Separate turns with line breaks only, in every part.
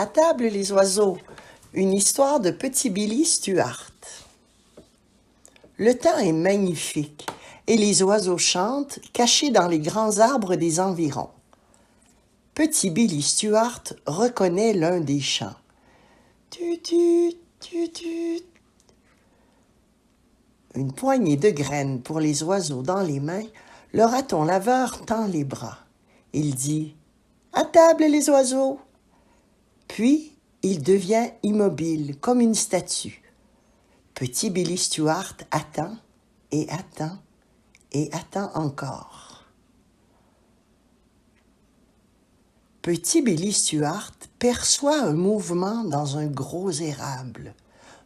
À table les oiseaux, une histoire de petit Billy Stuart. Le temps est magnifique et les oiseaux chantent cachés dans les grands arbres des environs. Petit Billy Stuart reconnaît l'un des chants. Tut-tut, tut-tut. Une poignée de graines pour les oiseaux dans les mains, le raton laveur tend les bras. Il dit « À table les oiseaux !» Puis, il devient immobile, comme une statue. Petit Billy Stuart attend, et attend, et attend encore. Petit Billy Stuart perçoit un mouvement dans un gros érable.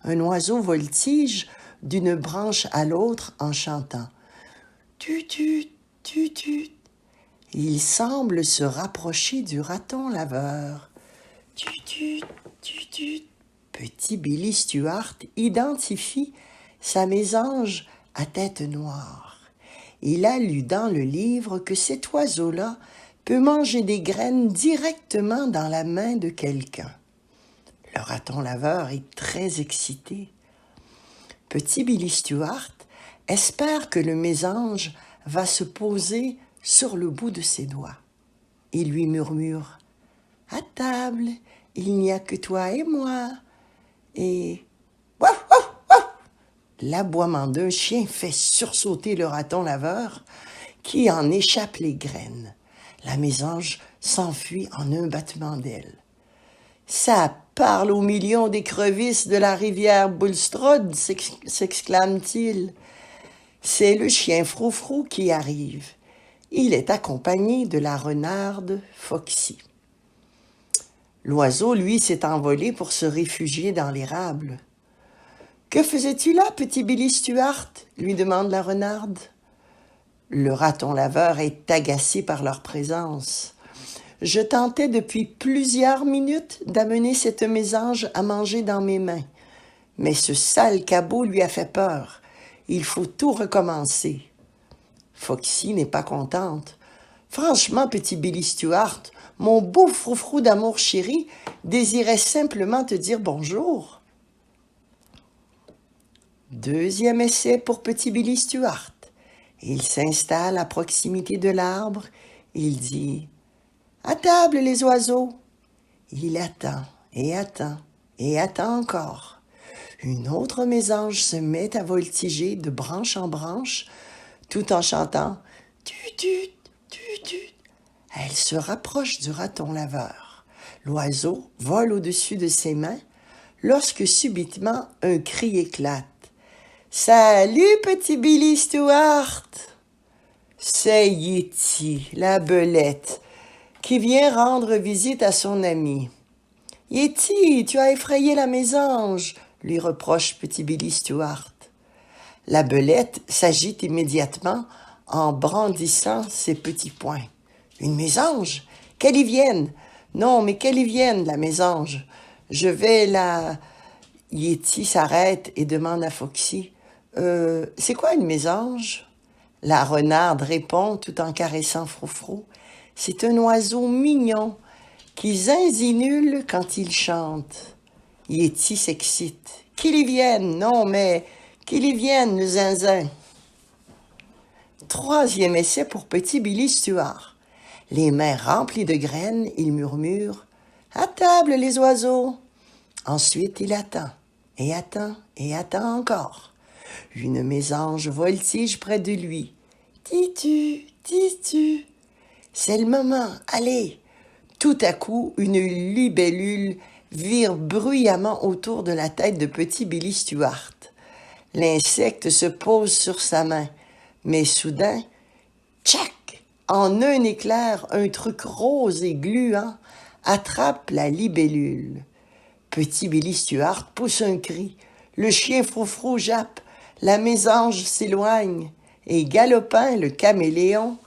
Un oiseau voltige d'une branche à l'autre en chantant « Tut-tut, tut-tut ». Il semble se rapprocher du raton laveur. Tut-tut, tut-tut. Petit Billy Stuart identifie sa mésange à tête noire. Il a lu dans le livre que cet oiseau-là peut manger des graines directement dans la main de quelqu'un. Le raton laveur est très excité. Petit Billy Stuart espère que le mésange va se poser sur le bout de ses doigts. Il lui murmure « À table, il n'y a que toi et moi. » Et « Wouf, wouf, wouf !» L'aboiement d'un chien fait sursauter le raton laveur qui en échappe les graines. La mésange s'enfuit en un battement d'ailes. « Ça parle aux millions d'écrevisses de la rivière Bulstrode !» s'exclame-t-il. C'est le chien Froufrou qui arrive. Il est accompagné de la renarde Foxy. L'oiseau, lui, s'est envolé pour se réfugier dans l'érable. « Que faisais-tu là, petit Billy Stuart ?» lui demande la renarde. Le raton laveur est agacé par leur présence. « Je tentais depuis plusieurs minutes d'amener cette mésange à manger dans mes mains. Mais ce sale cabot lui a fait peur. Il faut tout recommencer. » Foxy n'est pas contente. « Franchement, petit Billy Stuart, mon beau froufrou d'amour chéri désirait simplement te dire bonjour. » Deuxième essai pour petit Billy Stuart. Il s'installe à proximité de l'arbre. Il dit « À table les oiseaux !» Il attend, et attend, et attend encore. Une autre mésange se met à voltiger de branche en branche, tout en chantant « Tut-tut, tut-tut ». Elle se rapproche du raton laveur. L'oiseau vole au-dessus de ses mains lorsque subitement un cri éclate. « Salut, petit Billy Stuart !» C'est Yeti, la belette, qui vient rendre visite à son ami. « Yeti, tu as effrayé la mésange !» lui reproche petit Billy Stuart. La belette s'agite immédiatement en brandissant ses petits poings. « Une mésange? Qu'elle y vienne! Non, mais qu'elle y vienne, la mésange! Je vais la... » Yeti s'arrête et demande à Foxy. « C'est quoi une mésange? » La renarde répond tout en caressant Froufrou. « C'est un oiseau mignon qui zinzinule quand il chante. » Yeti s'excite. « Qu'il y vienne! Non, mais qu'il y vienne, le zinzin! » Troisième essai pour petit Billy Stuart. Les mains remplies de graines, il murmure « À table les oiseaux !» Ensuite, il attend, et attend, et attend encore. Une mésange voltige près de lui. « Titu, titu !» C'est le moment, allez! Tout à coup, une libellule vire bruyamment autour de la tête de petit Billy Stuart. L'insecte se pose sur sa main, mais soudain, tchac! En un éclair, un truc rose et gluant attrape la libellule. Petit Billy Stuart pousse un cri. Le chien Froufrou jappe. La mésange s'éloigne. Et Galopin, le caméléon,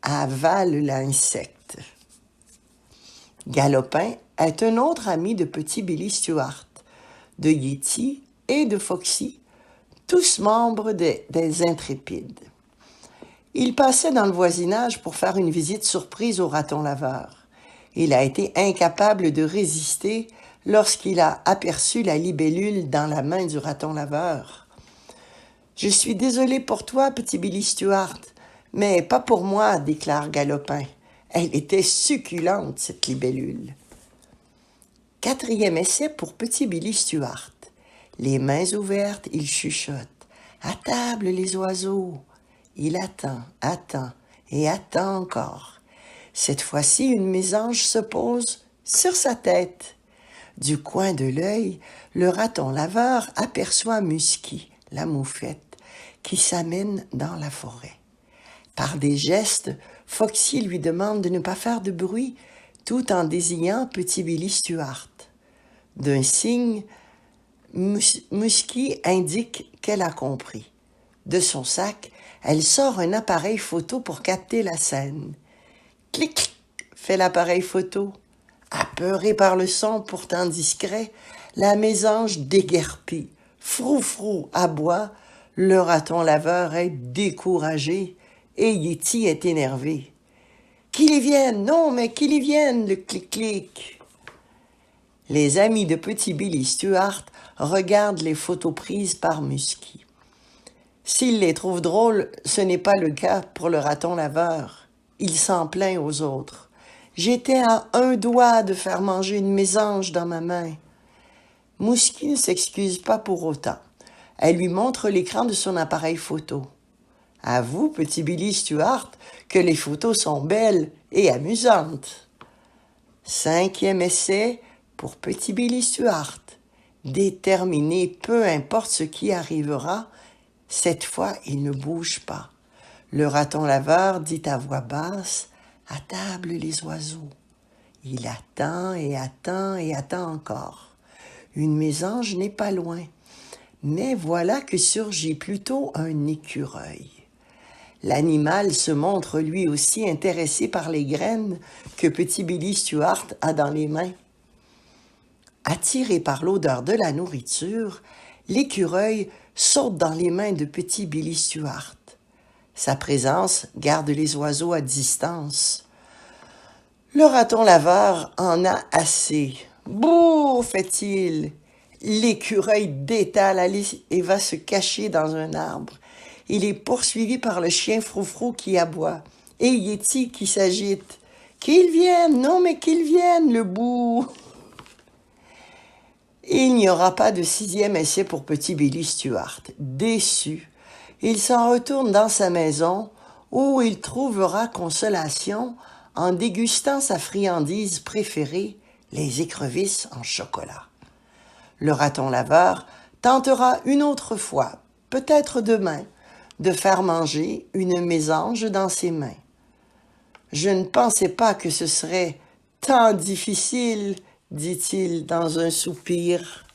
avale l'insecte. Galopin est un autre ami de petit Billy Stuart, de Yeti et de Foxy, tous membres des Intrépides. Ils passaient dans le voisinage pour faire une visite surprise au raton laveur. Il a été incapable de résister lorsqu'il a aperçu la libellule dans la main du raton laveur. « Je suis désolé pour toi, petit Billy Stuart, mais pas pour moi, déclare Galopin. Elle était succulente, cette libellule. » Quatrième essai pour petit Billy Stuart. Les mains ouvertes, il chuchote. « À table, les oiseaux !» Il attend et attend encore. Cette fois-ci, une mésange se pose sur sa tête. Du coin de l'œil, le raton laveur aperçoit Musky, la moufette, qui s'amène dans la forêt. Par des gestes, Foxy lui demande de ne pas faire de bruit, tout en désignant petit Billy Stuart. D'un signe, Musky indique qu'elle a compris. De son sac, elle sort un appareil photo pour capter la scène. Clic, clic, fait l'appareil photo. Apeurée par le son pourtant discret, la mésange déguerpit. Frou frou aboie, le raton laveur est découragé et Yeti est énervé. Qu'il y vienne, non mais qu'il y vienne, le clic-clic. Les amis de petit Billy Stuart regardent les photos prises par Musky. S'il les trouve drôles, ce n'est pas le cas pour le raton laveur. Il s'en plaint aux autres. J'étais à un doigt de faire manger une mésange dans ma main. Musky ne s'excuse pas pour autant. Elle lui montre l'écran de son appareil photo. Avoue, petit Billy Stuart, que les photos sont belles et amusantes. Cinquième essai pour petit Billy Stuart. Déterminé, peu importe ce qui arrivera, cette fois il ne bouge pas. Le raton laveur dit à voix basse « À table les oiseaux ». Il attend et attend et attend encore. Une mésange n'est pas loin. Mais voilà que surgit plutôt un écureuil. L'animal se montre lui aussi intéressé par les graines que petit Billy Stuart a dans les mains. Attiré par l'odeur de la nourriture, l'écureuil saute dans les mains de petit Billy Stuart. Sa présence garde les oiseaux à distance. Le raton laveur en a assez. « Bouh !» fait-il. L'écureuil détale et va se cacher dans un arbre. Il est poursuivi par le chien Froufrou qui aboie et Yeti qui s'agite. « Qu'il vienne, non mais qu'il vienne, le bouh !» Il n'y aura pas de sixième essai pour petit Billy Stuart. Déçu, il s'en retourne dans sa maison où il trouvera consolation en dégustant sa friandise préférée, les écrevisses en chocolat. Le raton laveur tentera une autre fois, peut-être demain, de faire manger une mésange dans ses mains. Je ne pensais pas que ce serait tant difficile, dit-il dans un soupir.